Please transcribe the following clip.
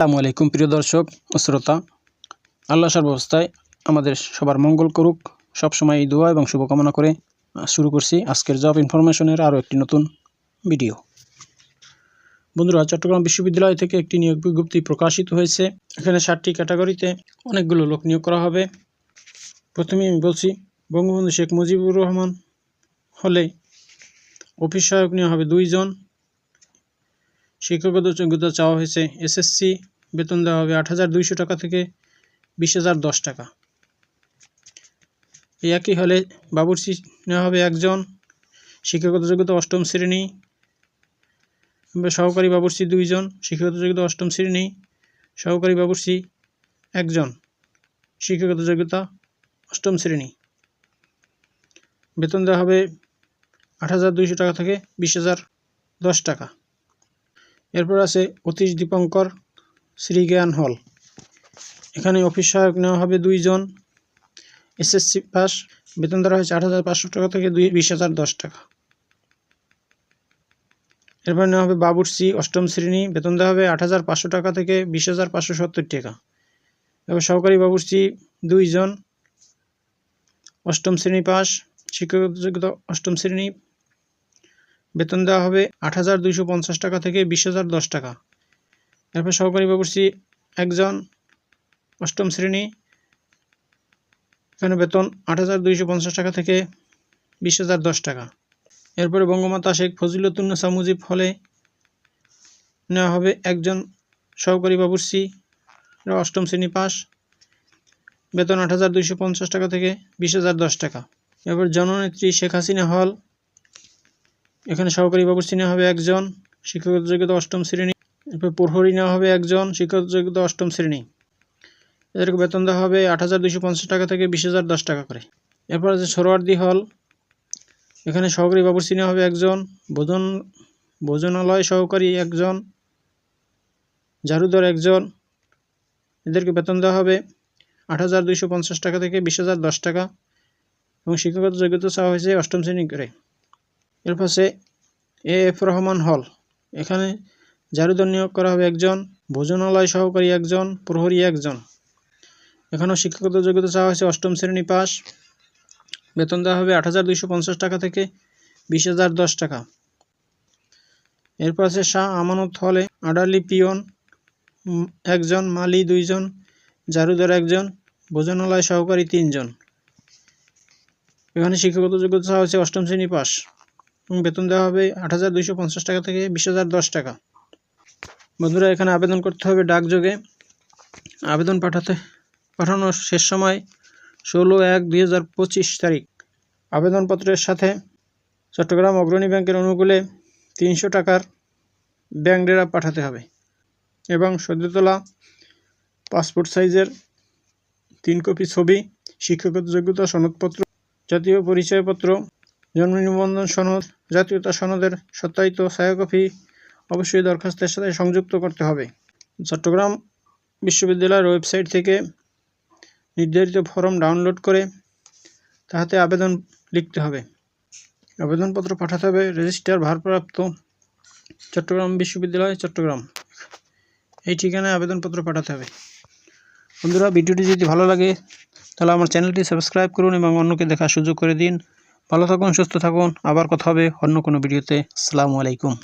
আসসালামু আলাইকুম প্রিয় দর্শক ও শ্রোতা। আল্লাহ সর্বাবস্থায় আমাদের সবার মঙ্গল করুক, সবসময় এই দোয়া এবং শুভকামনা করে শুরু করছি আজকের জব ইনফরমেশনের আরও একটি নতুন ভিডিও। বন্ধুরা, চট্টগ্রাম বিশ্ববিদ্যালয় থেকে একটি নিয়োগ বিজ্ঞপ্তি প্রকাশিত হয়েছে। এখানে 7টি ক্যাটাগরিতে অনেকগুলো লোক নিয়োগ করা হবে। প্রথমেই আমি বলছি, বঙ্গবন্ধু শেখ মুজিবুর রহমান হলে অফিস সহায়ক নেওয়া হবে 2 জন। শিক্ষাগত যোগ্যতা চাওয়া হয়েছে এসএসসি, বেতন দেওয়া হবে 8,200 টাকা থেকে 20,010 টাকা। এই একই হলে বাবুর্চি নেওয়া হবে 1 জন, শিক্ষাগত যোগ্যতা 8ম শ্রেণী। সহকারী বাবুর্চি 2 জন, শিক্ষাগত যোগ্যতা 8ম শ্রেণী। সহকারী বাবুর্চি 1 জন, শিক্ষাগত যোগ্যতা 8ম শ্রেণী। বেতন দেওয়া হবে 8,200 টাকা থেকে 20,010 টাকা। এরপর আছে অতীশ দীপঙ্কর শ্রীজ্ঞান হল। এখানে অফিস সহায়ক নেওয়া হবে 2 জন, এসএসসি পাস। বেতন দেওয়া হয়েছে 8,500 টাকা থেকে 20,010 টাকা। এরপর নেওয়া হবে বাবুর্চি 8ম শ্রেণী, বেতন দেওয়া হবে 8,500 টাকা থেকে 20,570 টাকা। এবার সহকারী বাবুর্চি 2 জন, 8ম শ্রেণী পাস, শিক্ষাগত যোগ্যতা 8ম শ্রেণী। বেতন দেওয়া হবে 8,250 টাকা থেকে 20,010 টাকা। এরপর সহকারী বাবুর্চি 1 জন, 8ম শ্রেণী। এখানে বেতন 8,250 টাকা থেকে 20,010 টাকা। এরপরে বঙ্গমাতা শেখ ফজিলতুন্নেসা মুজিব হলে নেওয়া হবে 1 জন সহকারী বাবুর্চি, 8ম শ্রেণী পাস। বেতন 8,250 টাকা থেকে 20,010 টাকা। এরপর জননেত্রী শেখ হাসিনা হল, এখানে সহকারী বাবুর্চি নেওয়া হবে 1 জন, শিক্ষাগত যোগ্যতা 8ম শ্রেণী। এরপর প্রহরী নেওয়া হবে 1 জন, শিক্ষাগত যোগ্যতা 8ম শ্রেণী। এদেরকে বেতন দেওয়া হবে 8,250 টাকা থেকে 20,010 টাকা করে। এরপর আছে সোহরাওয়ার্দী হল, এখানে সহকারী বাবুর্চি নেওয়া হবে 1 জন, ভোজনালয় সহকারী 1 জন, ঝাড়ুদার 1 জন। এদেরকে বেতন দেওয়া হবে 8,250 টাকা থেকে 20,010 টাকা এবং শিক্ষাগত যোগ্যতা চাওয়া হয়েছে 8ম শ্রেণী করে। এরপর আছে এএফ রহমান হল, এখানে ঝাড়ুদার নিয়োগ করা হবে 1 জন, ভোজনালয় সহকারী 1 জন, প্রহরী 1 জন। এখানেও শিক্ষাগত যোগ্যতা চাওয়া হয়েছে 8ম শ্রেণী পাস। বেতন দেওয়া হবে 8,250 টাকা থেকে 20,010 টাকা। এরপর আছে শাহ আমানত হলে আডালি পিয়ন 1 জন, মালি 2 জন, ঝাড়ুদার 1 জন, ভোজনালয় সহকারী 3 জন। এখানে শিক্ষাগত যোগ্যতা চাওয়া হয়েছে 8ম শ্রেণী পাস এবং বেতন দেওয়া হবে 8,250 টাকা থেকে 20,010 টাকা। বন্ধুরা, এখানে আবেদন করতে হবে ডাকযোগে। আবেদন পাঠানোর শেষ সময় 16/1/2025 তারিখ। আবেদনপত্রের সাথে চট্টগ্রাম অগ্রণী ব্যাংকের অনুকূলে 300 টাকার ব্যাংক ড্রাফট পাঠাতে হবে এবং সদ্য তোলা পাসপোর্ট সাইজের 3 কপি ছবি, শিক্ষাগত যোগ্যতা সনদপত্র, জাতীয় পরিচয়পত্র, জন্ম নিবন্ধন সনদ, জাতীয়তা সনদের সত্যায়িত ছায়াকপি অবশ্যই দরখাস্তের সাথে সংযুক্ত করতে হবে। চট্টগ্রাম বিশ্ববিদ্যালয়ের ওয়েবসাইট থেকে নির্ধারিত ফর্ম ডাউনলোড করে তাহাতে আবেদন লিখতে হবে। আবেদনপত্র পাঠাতে হবে রেজিস্ট্রার ভারপ্রাপ্ত চট্টগ্রাম বিশ্ববিদ্যালয়, চট্টগ্রাম, এই ঠিকানায় আবেদনপত্র পাঠাতে হবে। বন্ধুরা, ভিডিওটি যদি ভালো লাগে তাহলে আমার চ্যানেলটি সাবস্ক্রাইব করুন এবং অন্যকে দেখার সুযোগ করে দিন। ভালো থাকুন, সুস্থ থাকুন। আবার কথা হবে অন্য কোনো ভিডিওতে। আসসালামু আলাইকুম।